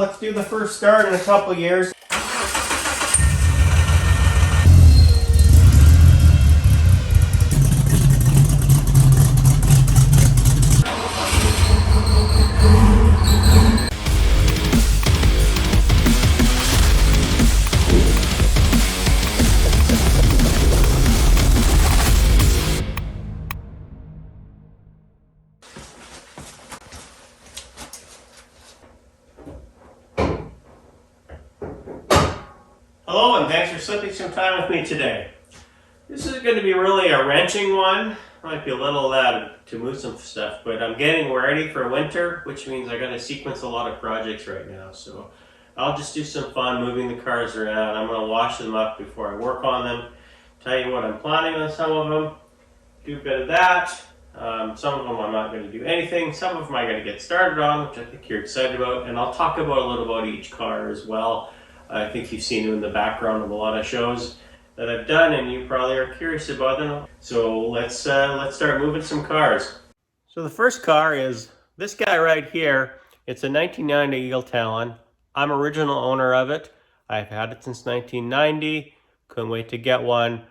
Let's do the first start in a couple years. Hello, and thanks for spending some time with me today. This is going to be really a wrenching one. Might be a little loud to move some stuff, but I'm getting ready for winter, which means I got to sequence a lot of projects right now. So I'll just do some fun moving the cars around. I'm going to wash them up before I work on them. Tell you what I'm planning on some of them. Do a bit of that. Some of them I'm not going to do anything. Some of them I'm going to get started on, which I think you're excited about. And I'll talk about a little about each car as well. I think you've seen them in the background of a lot of shows that I've done, and you probably are curious about them. So let's start moving some cars. So the first car is this guy right here. It's a 1990 Eagle Talon. I'm original owner of it. I've had it since 1990. Couldn't wait to get one.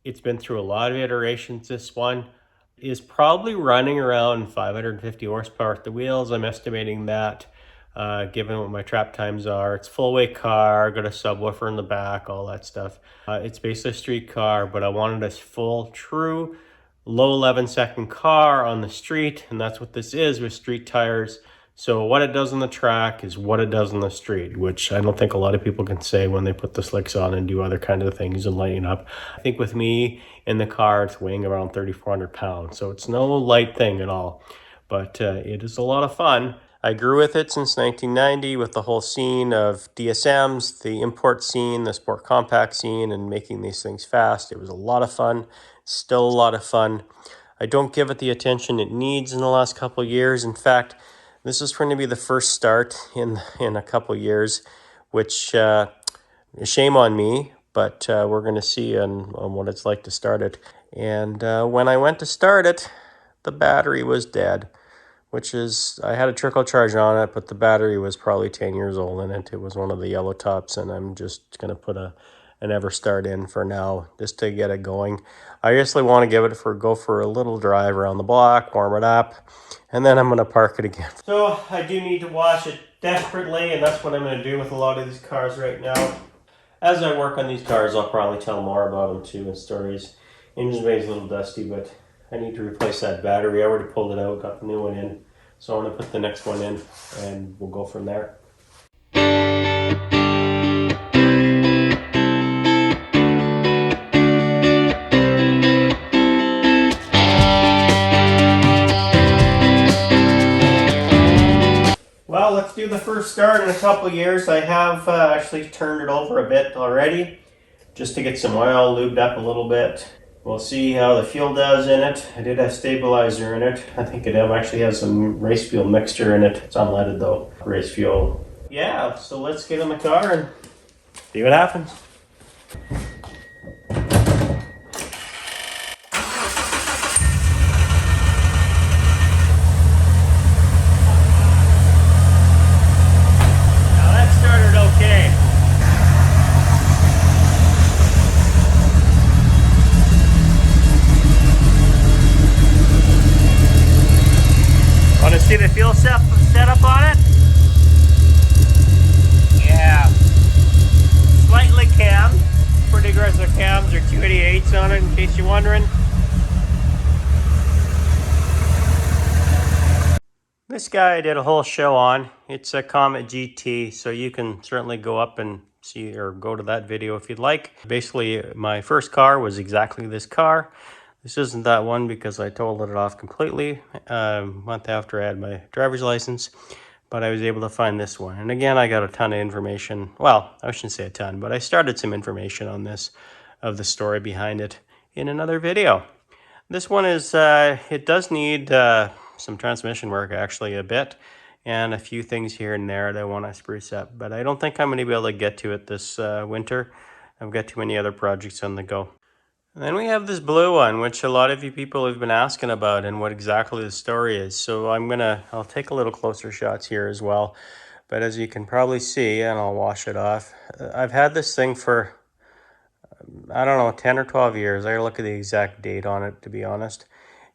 It's been through a lot of iterations. This one is probably running around 550 horsepower at the wheels. I'm estimating that. Given what my trap times are. It's full weight car, got a subwoofer in the back, all that stuff. It's basically a street car, but I wanted a full, true, low 11-second car on the street, and that's what this is with street tires. So what it does on the track is what it does on the street, which I don't think a lot of people can say when they put the slicks on and do other kind of things and lighting up. I think with me in the car, it's weighing around 3,400 pounds, so it's no light thing at all, but it is a lot of fun. I grew with it since 1990 with the whole scene of DSMs, the import scene, the sport compact scene, and making these things fast. It was a lot of fun, still a lot of fun. I don't give it the attention it needs in the last couple of years. In fact, this is going to be the first start in a couple of years, which shame on me, but we're going to see on what it's like to start it. And when I went to start it, the battery was dead. Which is, I had a trickle charge on it, but the battery was probably 10 years old in it. It was one of the yellow tops, and I'm just going to put an Everstart in for now, just to get it going. I actually want to give it go for a little drive around the block, warm it up, and then I'm going to park it again. So I do need to wash it desperately, and that's what I'm going to do with a lot of these cars right now. As I work on these cars, I'll probably tell more about them too in stories. Engine bay is a little dusty, but I need to replace that battery. I already pulled it out, got the new one in. So I'm going to put the next one in and we'll go from there. Well, let's do the first start in a couple of years. I have actually turned it over a bit already just to get some oil lubed up a little bit. We'll see how the fuel does in it. I did have stabilizer in it. I think it actually has some race fuel mixture in it. It's unleaded though, race fuel. Yeah, so let's get in the car and see what happens. Now that started okay. Want to see the fuel setup on it? Yeah. Slightly cammed. Pretty aggressive cams. Or 288s on it, in case you're wondering. This guy I did a whole show on. It's a Comet GT, so you can certainly go up and see or go to that video if you'd like. Basically, my first car was exactly this car. This isn't that one because I totaled it off completely a month after I had my driver's license, but I was able to find this one. And again, I got a ton of information. Well, I shouldn't say a ton, but I started some information on this, of the story behind it, in another video. This one is, it does need some transmission work, actually, a bit, and a few things here and there that I want to spruce up, but I don't think I'm going to be able to get to it this winter. I've got too many other projects on the go. And then we have this blue one, which a lot of you people have been asking about and what exactly the story is. So I'll take a little closer shots here as well. but as you can probably see, and I'll wash it off, I've had this thing for, I don't know, 10 or 12 years. I gotta look at the exact date on it, to be honest.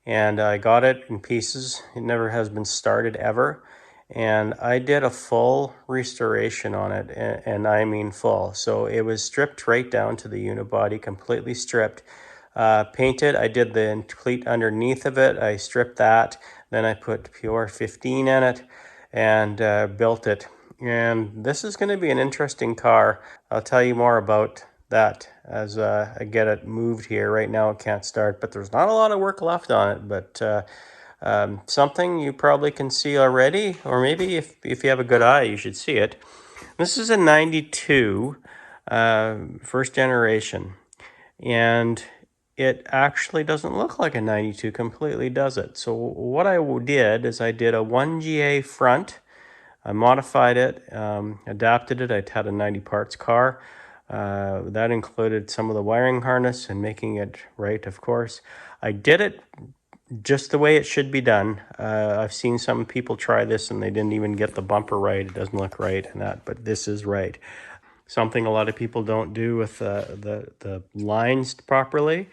And I got it in pieces. It never has been started ever. And I did a full restoration on it, and I mean full. So it was stripped right down to the unibody, completely stripped. Painted, I did the complete underneath of it. I stripped that. Then I put Pure 15 in it and built it. And this is going to be an interesting car. I'll tell you more about that as I get it moved here. Right now it can't start, but there's not a lot of work left on it. But something you probably can see already, or maybe if you have a good eye, you should see it. This is a 92 first generation. And it actually doesn't look like a 92 completely, does it? So what I did is I did a 1GA front. I modified it, adapted it. I had a 90 parts car. That included some of the wiring harness and making it right, of course. I did it just the way it should be done. I've seen some people try this and they didn't even get the bumper right. It doesn't look right and that, but this is right. Something a lot of people don't do with the lines properly.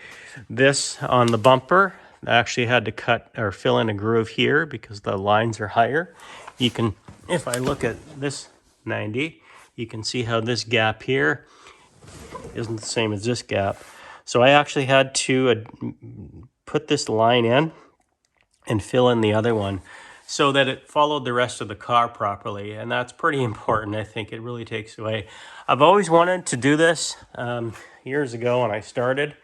This on the bumper, I actually had to cut or fill in a groove here because the lines are higher. You can, if I look at this 90, you can see how this gap here isn't the same as this gap. So I actually had to put this line in and fill in the other one so that it followed the rest of the car properly. And that's pretty important. I think it really takes away. I've always wanted to do this years ago when I started.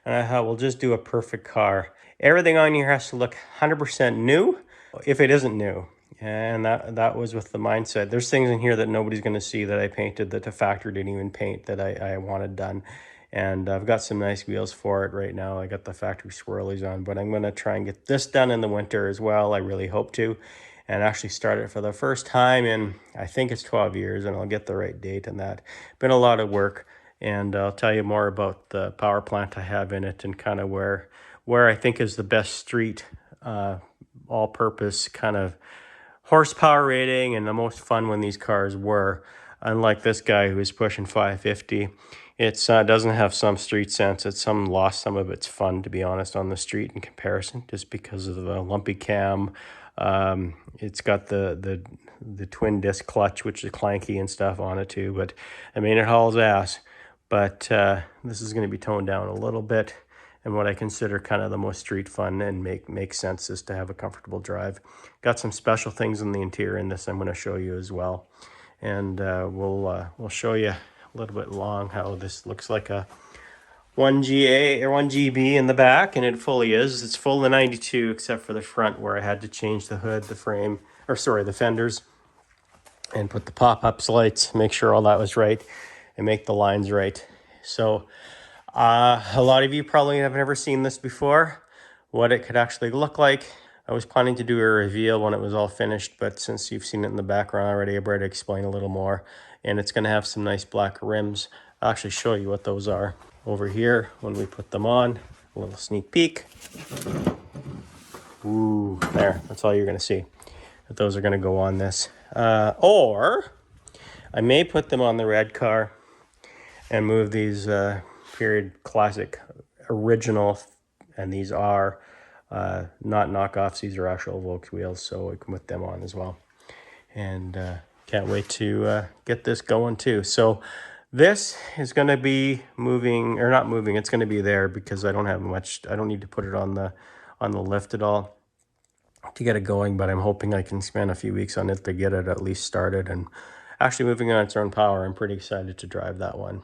And I thought, we'll just do a perfect car. Everything on here has to look 100% new if it isn't new. And that was with the mindset. There's things in here that nobody's going to see that I painted that the factory didn't even paint that I wanted done. And I've got some nice wheels for it right now. I got the factory swirlies on, but I'm going to try and get this done in the winter as well. I really hope to. And actually start it for the first time in, I think it's 12 years, and I'll get the right date and that. Been a lot of work, and I'll tell you more about the power plant I have in it and kind of where I think is the best street, all-purpose kind of horsepower rating and the most fun when these cars were. Unlike this guy who's pushing 550. It doesn't have some street sense. It's lost some of its fun, to be honest, on the street in comparison, just because of the lumpy cam. It's got the twin disc clutch, which is clanky and stuff on it too. But I mean, it hauls ass. But this is going to be toned down a little bit. And what I consider kind of the most street fun and make sense is to have a comfortable drive. Got some special things in the interior in this I'm going to show you as well. And we'll show you a little bit long how this looks like a 1GA or 1GB in the back, and it fully is. It's full of 92 except for the front where I had to change the hood, the frame, or sorry, the fenders, and put the pop-ups lights, make sure all that was right, and make the lines right. So a lot of you probably have never seen this before, what it could actually look like. I was planning to do a reveal when it was all finished, but since you've seen it in the background already, I better explain a little more. And it's going to have some nice black rims. I'll actually show you what those are over here when we put them on. A little sneak peek. Ooh, there. That's all you're going to see. That those are going to go on this. Or I may put them on the red car and move these period classic original, and these are not knockoffs. These are actual Volks wheels, so we can put them on as well. And can't wait to get this going too. So this is going to be moving, or not moving. It's going to be there because I don't have much. I don't need to put it on the lift at all to get it going. But I'm hoping I can spend a few weeks on it to get it at least started and actually moving on its own power. I'm pretty excited to drive that one.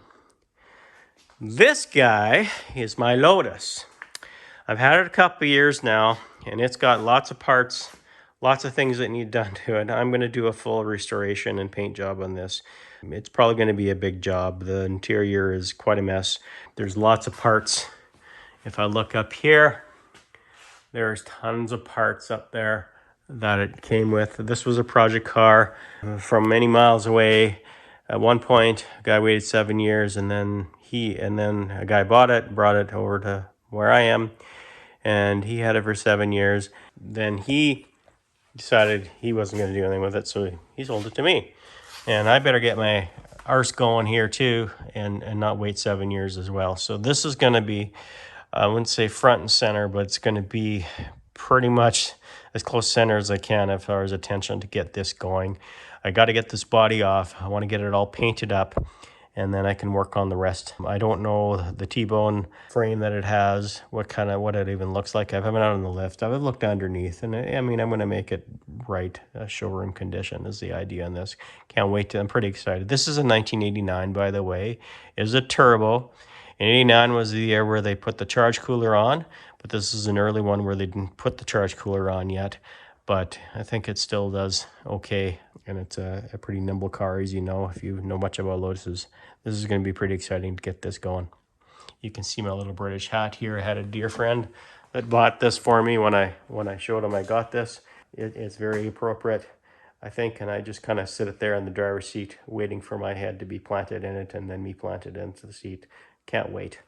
This guy is my Lotus. I've had it a couple years now, and it's got lots of parts, lots of things that need done to it. I'm going to do a full restoration and paint job on this. It's probably going to be a big job. The interior is quite a mess. There's lots of parts. If I look up here, there's tons of parts up there that it came with. This was a project car from many miles away. At one point, a guy waited 7 years, and then a guy bought it, brought it over to where I am, and he had it for 7 years. Then he decided he wasn't going to do anything with it, so he sold it to me. And I better get my arse going here too, and not wait 7 years as well. So this is going to be, I wouldn't say front and center, but it's going to be pretty much as close center as I can as far as attention to get this going. I got to get this body off. I want to get it all painted up, and then I can work on the rest. I don't know the T-bone frame that it has, what it even looks like. I haven't been out on the lift. I've looked underneath, and I mean, I'm going to make it right. Showroom condition is the idea on this. Can't wait to, I'm pretty excited. This is a 1989, by the way. It is a turbo. And 89 was the year where they put the charge cooler on, but this is an early one where they didn't put the charge cooler on yet. But I think it still does okay, and it's a pretty nimble car, as you know, if you know much about Lotuses. This is going to be pretty exciting to get this going. You can see my little British hat here. I had a dear friend that bought this for me when I showed him I got this. It's very appropriate, I think, and I just kind of sit it there in the driver's seat waiting for my head to be planted in it and then me planted into the seat. Can't wait.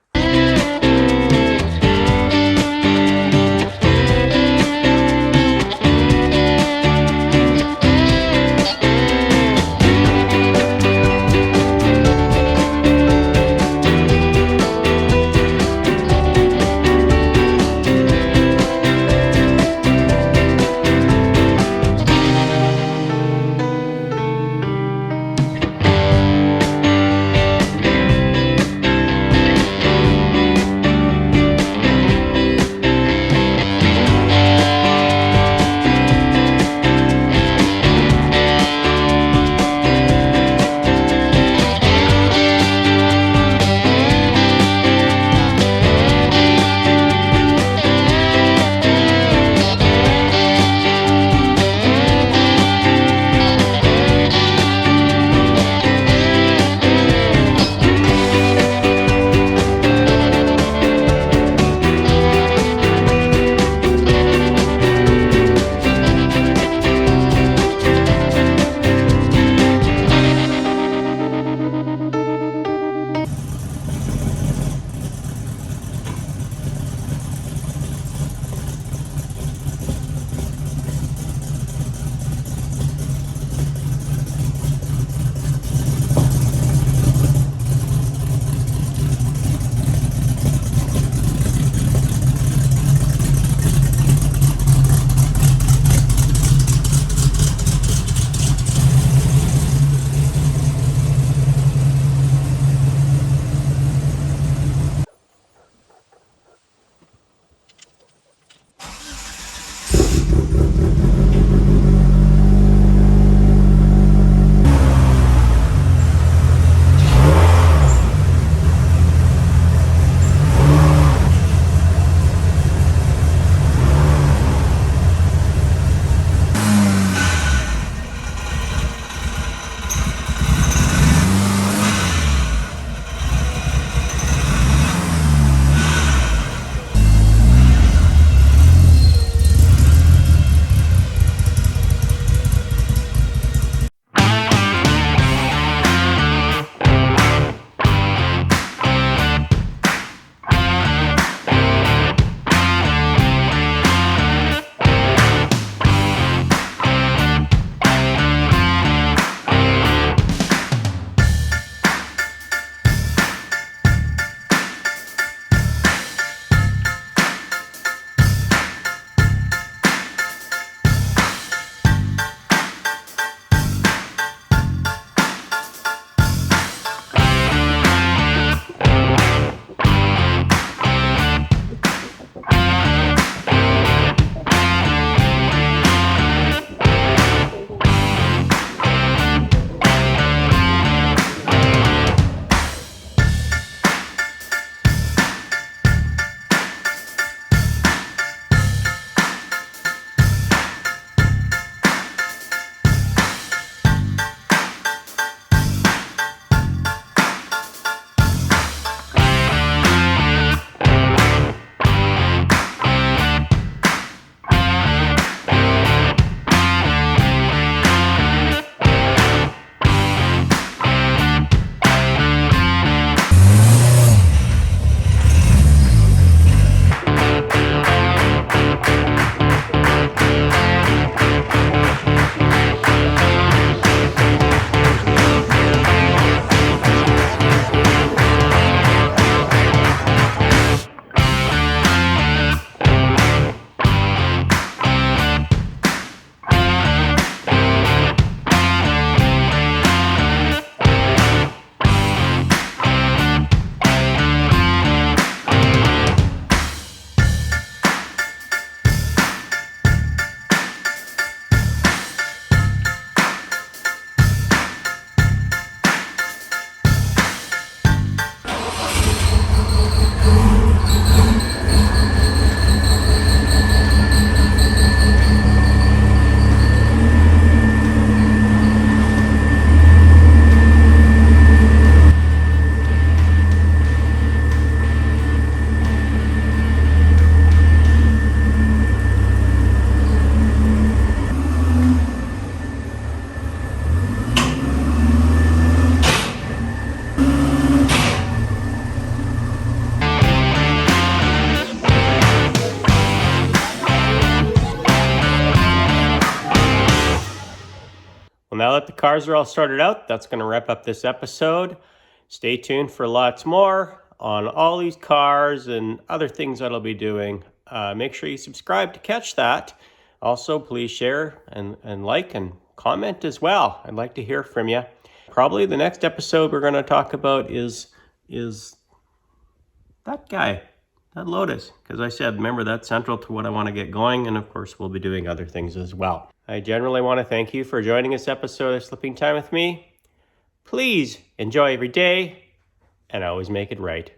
now that the cars are all sorted out, that's going to wrap up this episode. Stay tuned for lots more on all these cars and other things that I'll be doing. Make sure you subscribe to catch that. Also, please share and like and comment as well. I'd like to hear from you. Probably the next episode we're going to talk about is that guy, that Lotus. Because I said, remember, that's central to what I want to get going. And of course, we'll be doing other things as well. I generally want to thank you for joining this episode of Slipping Time with me. Please enjoy every day and always make it right.